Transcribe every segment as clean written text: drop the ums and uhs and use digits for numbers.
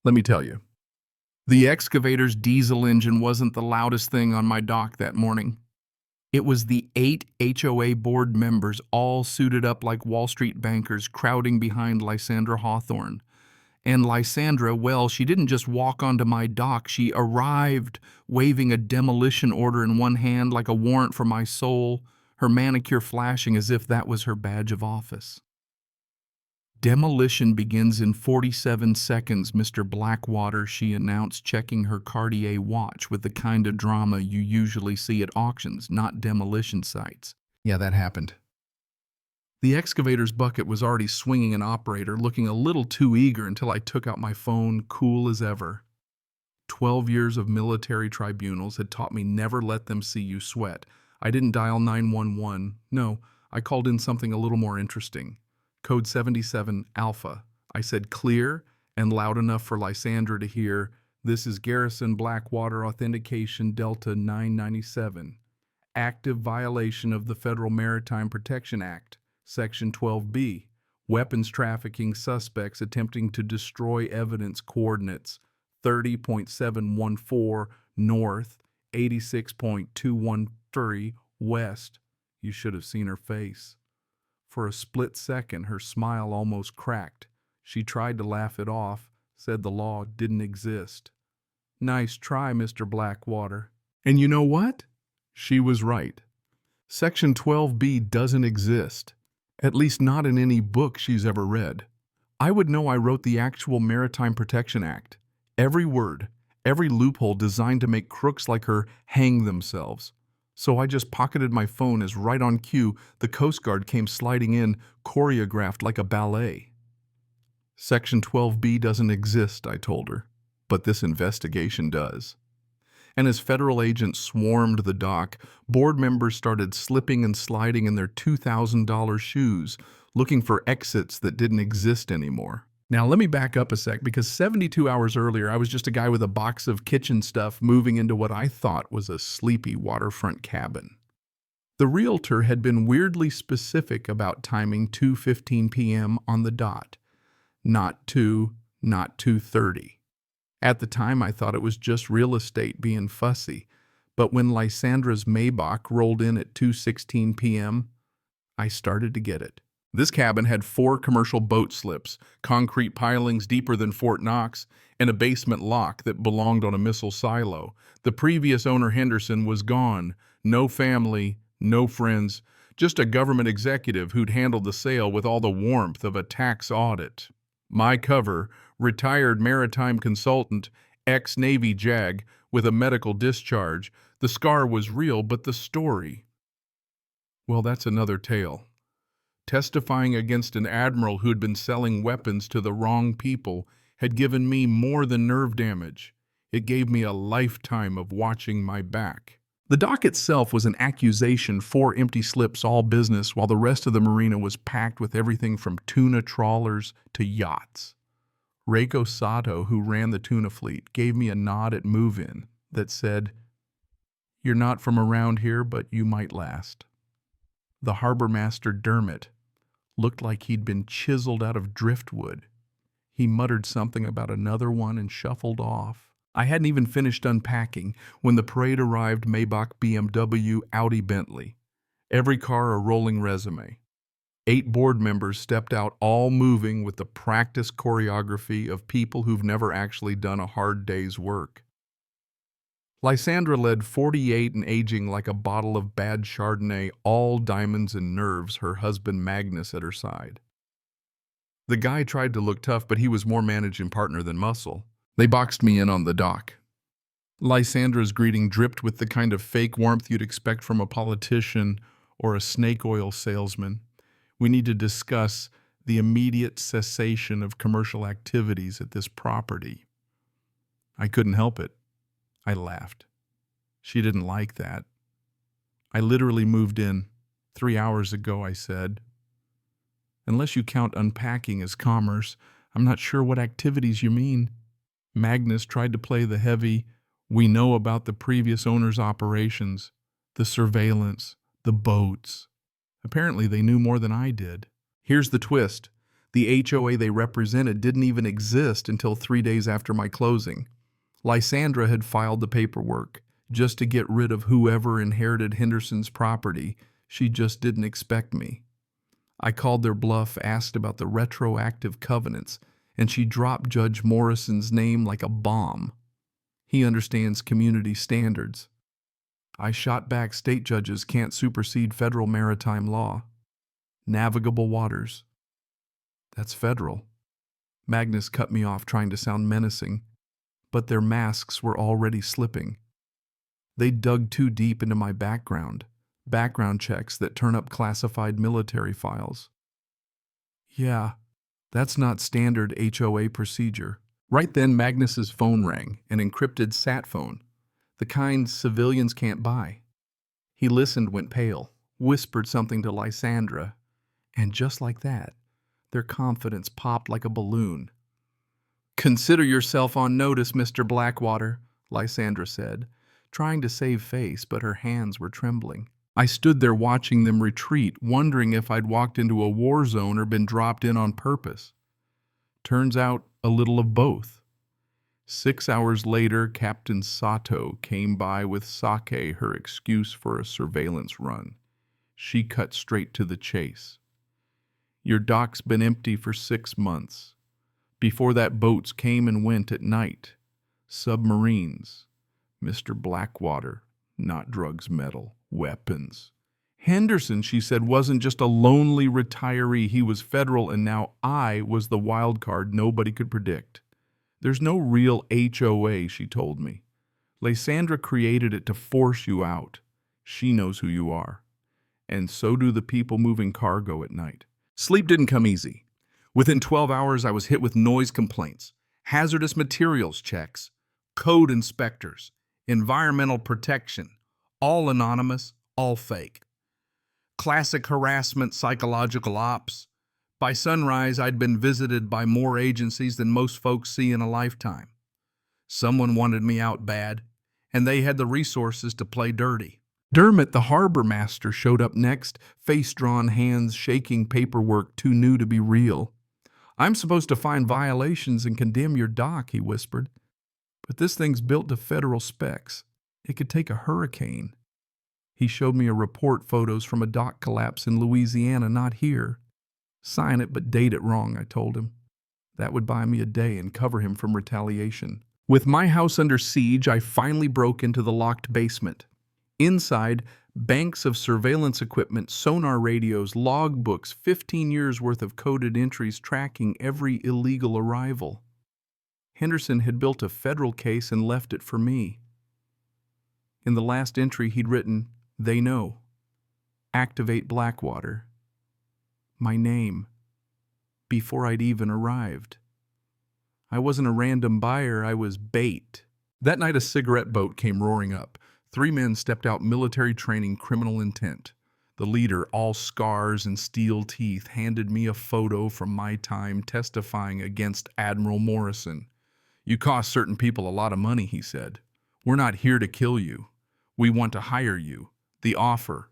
Let me tell you. The excavator's diesel engine wasn't the loudest thing on my dock that morning. It was the 8 HOA board members, all suited up like Wall Street bankers, crowding behind Lysandra Hawthorne. And Lysandra, well, she didn't just walk onto my dock. She arrived, waving a demolition order in one hand like a warrant for my soul, her manicure flashing as if that was her badge of office. "Demolition begins in 47 seconds, Mr. Blackwater," she announced, checking her Cartier watch with the kind of drama you usually see at auctions, not demolition sites. Yeah, that happened. The excavator's bucket was already swinging an operator, looking a little too eager until I took out my phone, cool as ever. 12 years of military tribunals had taught me never let them see you sweat. I didn't dial 911. No, I called in something a little more interesting. Code 77 Alpha. I said clear and loud enough for Lysandra to hear, "This is Garrison Blackwater Authentication Delta 997. Active violation of the Federal Maritime Protection Act, Section 12B. Weapons trafficking suspects attempting to destroy evidence coordinates 30.714 north, 86.213 west." You should have seen her face. For a split second, her smile almost cracked. She tried to laugh it off, said the law didn't exist. Nice try, Mr. Blackwater. And you know what? She was right. Section 12B doesn't exist, at least not in any book she's ever read. I would know I wrote the actual Maritime Protection Act. Every word, every loophole designed to make crooks like her hang themselves. So I just pocketed my phone as right on cue, the Coast Guard came sliding in, choreographed like a ballet. Section 12B doesn't exist, I told her, but this investigation does. And as federal agents swarmed the dock, board members started slipping and sliding in their $2,000 shoes, looking for exits that didn't exist anymore. Now let me back up a sec, because 72 hours earlier, I was just a guy with a box of kitchen stuff moving into what I thought was a sleepy waterfront cabin. The realtor had been weirdly specific about timing 2:15 p.m. on the dot. Not 2, not 2:30. At the time, I thought it was just real estate being fussy, but when Lysandra's Maybach rolled in at 2:16 p.m., I started to get it. This cabin had 4 commercial boat slips, concrete pilings deeper than Fort Knox, and a basement lock that belonged on a missile silo. The previous owner, Henderson, was gone. No family, no friends, just a government executive who'd handled the sale with all the warmth of a tax audit. My cover, retired maritime consultant, ex-Navy JAG, with a medical discharge. The scar was real, but the story, well, that's another tale. Testifying against an admiral who'd been selling weapons to the wrong people had given me more than nerve damage. It gave me a lifetime of watching my back. The dock itself was an accusation, 4 empty slips, all business, while the rest of the marina was packed with everything from tuna trawlers to yachts. Reiko Sato, who ran the tuna fleet, gave me a nod at move-in that said, "You're not from around here, but you might last." The harbor master, Dermot, looked like he'd been chiseled out of driftwood. He muttered something about another one and shuffled off. I hadn't even finished unpacking when the parade arrived: Maybach, BMW, Audi, Bentley. Every car a rolling resume. 8 board members stepped out, all moving with the practiced choreography of people who've never actually done a hard day's work. Lysandra led 48 and aging like a bottle of bad Chardonnay, all diamonds and nerves, her husband Magnus at her side. The guy tried to look tough, but he was more managing partner than muscle. They boxed me in on the dock. Lysandra's greeting dripped with the kind of fake warmth you'd expect from a politician or a snake oil salesman. "We need to discuss the immediate cessation of commercial activities at this property." I couldn't help it. I laughed. She didn't like that. "I literally moved in 3 hours ago," I said. "Unless you count unpacking as commerce, I'm not sure what activities you mean." Magnus tried to play the heavy, "We know about the previous owner's operations, the surveillance, the boats." Apparently they knew more than I did. Here's the twist. The HOA they represented didn't even exist until 3 days after my closing. Lysandra had filed the paperwork just to get rid of whoever inherited Henderson's property. She just didn't expect me. I called their bluff, asked about the retroactive covenants, and she dropped Judge Morrison's name like a bomb. He understands community standards. I shot back, state judges can't supersede federal maritime law. Navigable waters. That's federal. Magnus cut me off, trying to sound menacing, but their masks were already slipping. They dug too deep into my background checks that turn up classified military files. Yeah, that's not standard HOA procedure. Right then, Magnus's phone rang, an encrypted sat phone, the kind civilians can't buy. He listened, went pale, whispered something to Lysandra, and just like that, their confidence popped like a balloon. "Consider yourself on notice, Mr. Blackwater," Lysandra said, trying to save face, but her hands were trembling. I stood there watching them retreat, wondering if I'd walked into a war zone or been dropped in on purpose. Turns out, a little of both. 6 hours later, Captain Sato came by with sake, her excuse for a surveillance run. She cut straight to the chase. "Your dock's been empty for 6 months. Before that, boats came and went at night. Submarines. Mr. Blackwater, not drugs, metal, weapons. Henderson," she said, "wasn't just a lonely retiree. He was federal, and now I was the wild card nobody could predict. There's no real HOA," she told me. "Lysandra created it to force you out. She knows who you are. And so do the people moving cargo at night." Sleep didn't come easy. Within 12 hours, I was hit with noise complaints, hazardous materials checks, code inspectors, environmental protection, all anonymous, all fake. Classic harassment, psychological ops. By sunrise, I'd been visited by more agencies than most folks see in a lifetime. Someone wanted me out bad, and they had the resources to play dirty. Dermot, the harbor master, showed up next, face-drawn, hands shaking, paperwork too new to be real. "I'm supposed to find violations and condemn your dock," he whispered. "But this thing's built to federal specs. It could take a hurricane." He showed me a report, photos from a dock collapse in Louisiana, not here. "Sign it, but date it wrong," I told him. That would buy me a day and cover him from retaliation. With my house under siege, I finally broke into the locked basement. Inside, banks of surveillance equipment, sonar radios, logbooks, 15 years worth of coded entries tracking every illegal arrival. Henderson had built a federal case and left it for me. In the last entry, he'd written, "They know. Activate Blackwater." My name. Before I'd even arrived. I wasn't a random buyer, I was bait. That night, a cigarette boat came roaring up. 3 men stepped out, military training, criminal intent. The leader, all scars and steel teeth, handed me a photo from my time testifying against Admiral Morrison. "You cost certain people a lot of money," he said. "We're not here to kill you. We want to hire you. The offer.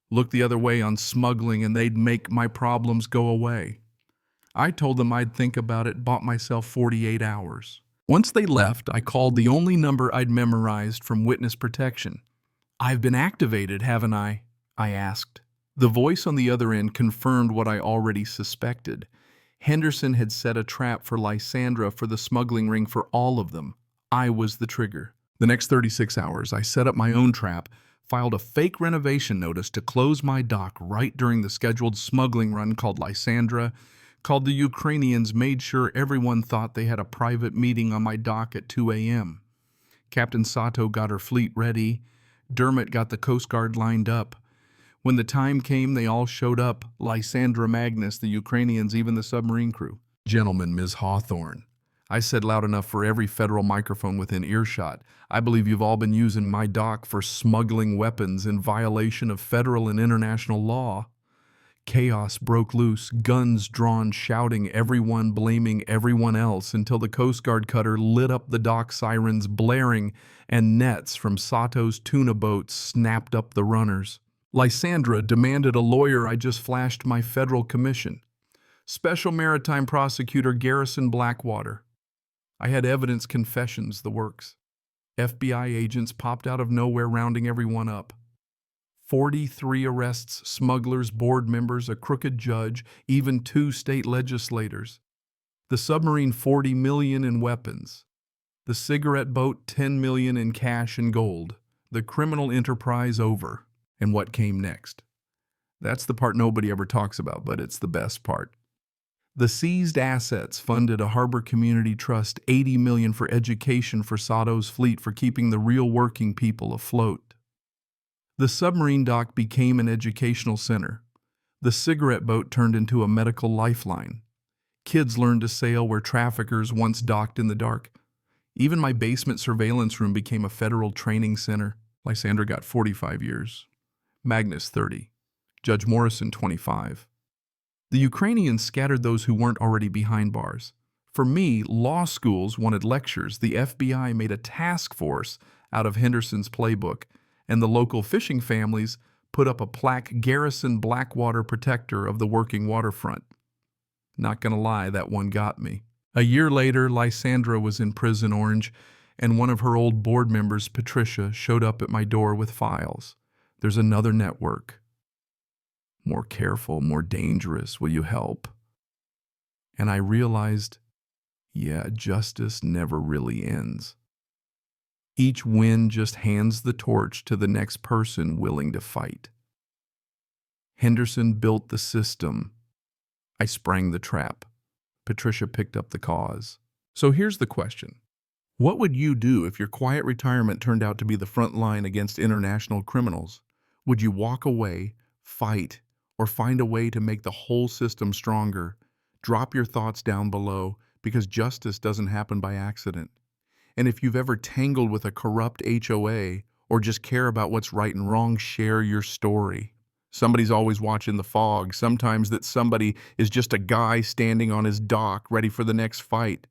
Look the other way on smuggling and they'd make my problems go away." I told them I'd think about it, bought myself 48 hours. Once they left, I called the only number I'd memorized from witness protection. "I've been activated, haven't I?" I asked. The voice on the other end confirmed what I already suspected. Henderson had set a trap for Lysandra for the smuggling ring for all of them. I was the trigger. The next 36 hours, I set up my own trap, filed a fake renovation notice to close my dock right during the scheduled smuggling run, called Lysandra, called the Ukrainians, made sure everyone thought they had a private meeting on my dock at 2 a.m. Captain Sato got her fleet ready. Dermot got the Coast Guard lined up. When the time came, they all showed up. Lysandra, Magnus, the Ukrainians, even the submarine crew. "Gentlemen, Ms. Hawthorne," I said loud enough for every federal microphone within earshot, "I believe you've all been using my dock for smuggling weapons in violation of federal and international law." Chaos broke loose, guns drawn, shouting, everyone blaming everyone else, until the Coast Guard cutter lit up the dock, sirens blaring, and nets from Sato's tuna boats snapped up the runners. Lysandra demanded a lawyer. I just flashed my federal commission. Special Maritime Prosecutor Garrison Blackwater. I had evidence, confessions, the works. FBI agents popped out of nowhere rounding everyone up. 43 arrests, smugglers, board members, a crooked judge, even 2 state legislators. The submarine, $40 million in weapons. The cigarette boat, $10 million in cash and gold. The criminal enterprise over. And what came next? That's the part nobody ever talks about, but it's the best part. The seized assets funded a harbor community trust, $80 million for education for Sato's fleet for keeping the real working people afloat. The submarine dock became an educational center. The cigarette boat turned into a medical lifeline. Kids learned to sail where traffickers once docked in the dark. Even my basement surveillance room became a federal training center. Lysandra got 45 years. Magnus 30. Judge Morrison 25. The Ukrainians scattered those who weren't already behind bars. For me, law schools wanted lectures. The FBI made a task force out of Henderson's playbook, and the local fishing families put up a plaque, Garrison Blackwater, protector of the working waterfront. Not gonna lie, that one got me. A year later, Lysandra was in Prison Orange, and one of her old board members, Patricia, showed up at my door with files. There's another network. More careful, more dangerous. Will you help? And I realized, yeah, justice never really ends. Each win just hands the torch to the next person willing to fight. Henderson built the system. I sprang the trap. Patricia picked up the cause. So here's the question. What would you do if your quiet retirement turned out to be the front line against international criminals? Would you walk away, fight, or find a way to make the whole system stronger? Drop your thoughts down below, because justice doesn't happen by accident. And if you've ever tangled with a corrupt HOA or just care about what's right and wrong, share your story. Somebody's always watching the fog. Sometimes that somebody is just a guy standing on his dock ready for the next fight.